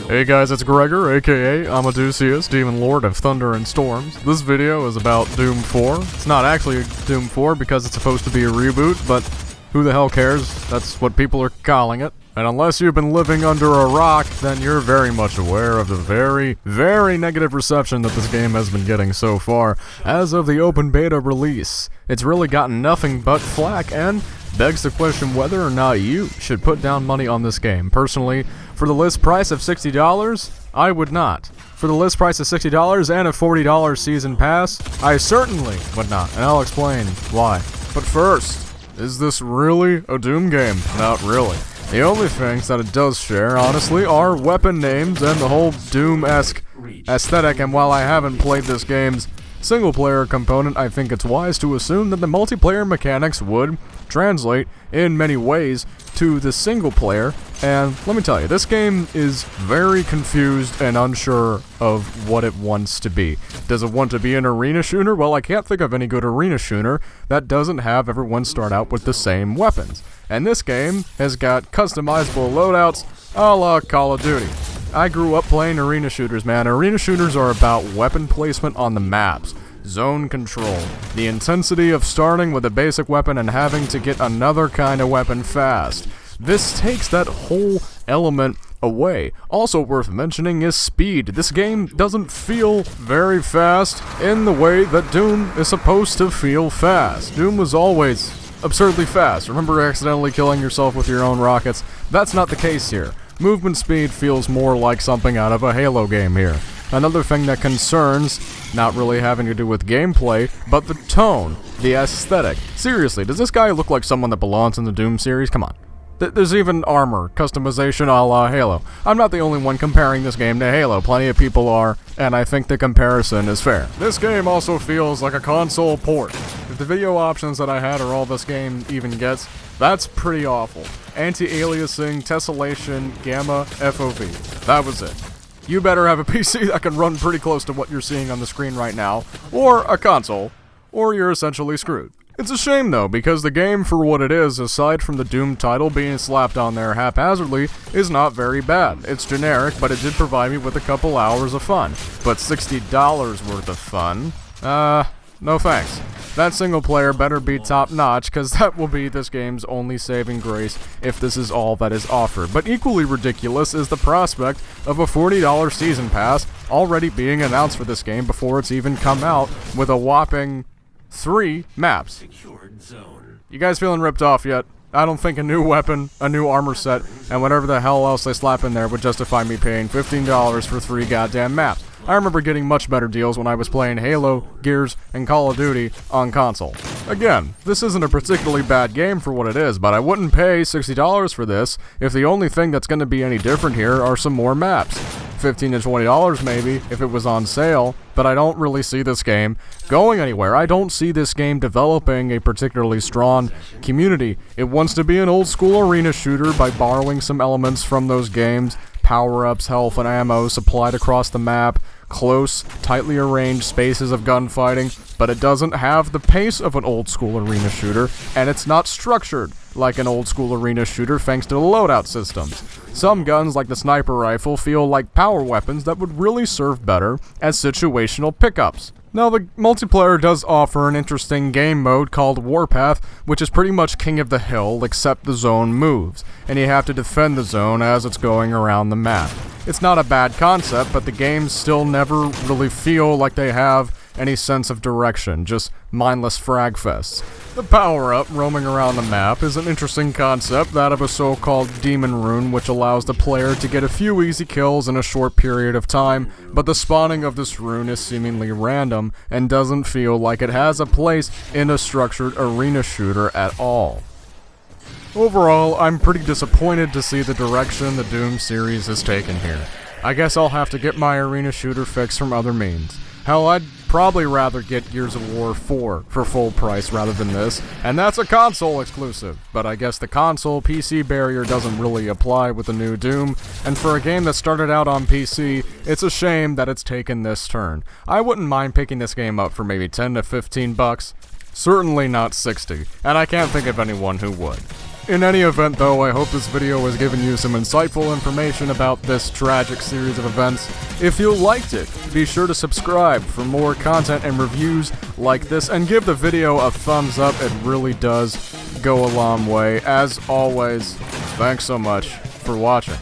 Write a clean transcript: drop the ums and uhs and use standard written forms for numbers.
Hey guys, it's Gregor, aka Amadusius, Demon Lord of Thunder and Storms. This video is about Doom 4. It's not actually Doom 4 because it's supposed to be a reboot, but who the hell cares? That's what people are calling it. And unless you've been living under a rock, then you're very much aware of the very negative reception that this game has been getting so far. As of the open beta release, it's really gotten nothing but flack and begs the question whether or not you should put down money on this game. Personally, for the list price of $60, I would not. For the list price of $60 and a $40 season pass, I certainly would not, and I'll explain why. But first, is this really a Doom game? Not really. The only things that it does share, honestly, are weapon names and the whole Doom-esque aesthetic, and while I haven't played this game's single-player component, I think it's wise to assume that the multiplayer mechanics would translate in many ways to the single-player, and let me tell you, this game is very confused and unsure of what it wants to be. Does it want to be an arena shooter? Well, I can't think of any good arena shooter that doesn't have everyone start out with the same weapons. And this game has got customizable loadouts a la Call of Duty. I grew up playing arena shooters, man. Arena shooters are about weapon placement on the maps, zone control, the intensity of starting with a basic weapon and having to get another kind of weapon fast. This takes that whole element away. Also worth mentioning is speed. This game doesn't feel very fast in the way that Doom is supposed to feel fast. Doom was always absurdly fast. Remember accidentally killing yourself with your own rockets? That's not the case here. Movement speed feels more like something out of a Halo game here. Another thing that concerns, not really having to do with gameplay, but the tone, the aesthetic. Seriously, does this guy look like someone that belongs in the Doom series? Come on. There's even armor, customization a la Halo. I'm not the only one comparing this game to Halo. Plenty of people are, and I think the comparison is fair. This game also feels like a console port. If the video options that I had are all this game even gets, that's pretty awful. Anti-aliasing, tessellation, gamma, FOV. That was it. You better have a PC that can run pretty close to what you're seeing on the screen right now, or a console, or you're essentially screwed. It's a shame though, because the game for what it is, aside from the Doom title being slapped on there haphazardly, is not very bad. It's generic, but it did provide me with a couple hours of fun. But $60 worth of fun? No thanks. That single player better be top notch, cause that will be this game's only saving grace if this is all that is offered. But equally ridiculous is the prospect of a $40 season pass already being announced for this game before it's even come out, with a whopping 3 maps. You guys feeling ripped off yet? I don't think a new weapon, a new armor set, and whatever the hell else they slap in there would justify me paying $15 for 3 goddamn maps. I remember getting much better deals when I was playing Halo, Gears, and Call of Duty on console. Again, this isn't a particularly bad game for what it is, but I wouldn't pay $60 for this if the only thing that's going to be any different here are some more maps. $15 to $20 maybe if it was on sale, but I don't really see this game going anywhere. I don't see this game developing a particularly strong community. It wants to be an old school arena shooter by borrowing some elements from those games, power-ups, health, and ammo supplied across the map, close, tightly arranged spaces of gunfighting, but it doesn't have the pace of an old school arena shooter, and it's not structured like an old school arena shooter thanks to the loadout systems. Some guns, like the sniper rifle, feel like power weapons that would really serve better as situational pickups. Now, the multiplayer does offer an interesting game mode called Warpath, which is pretty much king of the hill, except the zone moves, and you have to defend the zone as it's going around the map. It's not a bad concept, but the games still never really feel like they have any sense of direction, just mindless frag fests. The power-up roaming around the map is an interesting concept, that of a so-called demon rune, which allows the player to get a few easy kills in a short period of time, but the spawning of this rune is seemingly random and doesn't feel like it has a place in a structured arena shooter at all. Overall, I'm pretty disappointed to see the direction the Doom series has taken here. I guess I'll have to get my arena shooter fix from other means. Hell, I'd probably rather get Gears of War 4 for full price rather than this, and that's a console exclusive, but I guess the console PC barrier doesn't really apply with the new Doom, and for a game that started out on PC, it's a shame that it's taken this turn. I wouldn't mind picking this game up for maybe 10 to 15 bucks, certainly not 60, and I can't think of anyone who would. In any event though, I hope this video has given you some insightful information about this tragic series of events. If you liked it, be sure to subscribe for more content and reviews like this, and give the video a thumbs up. It really does go a long way. As always, thanks so much for watching.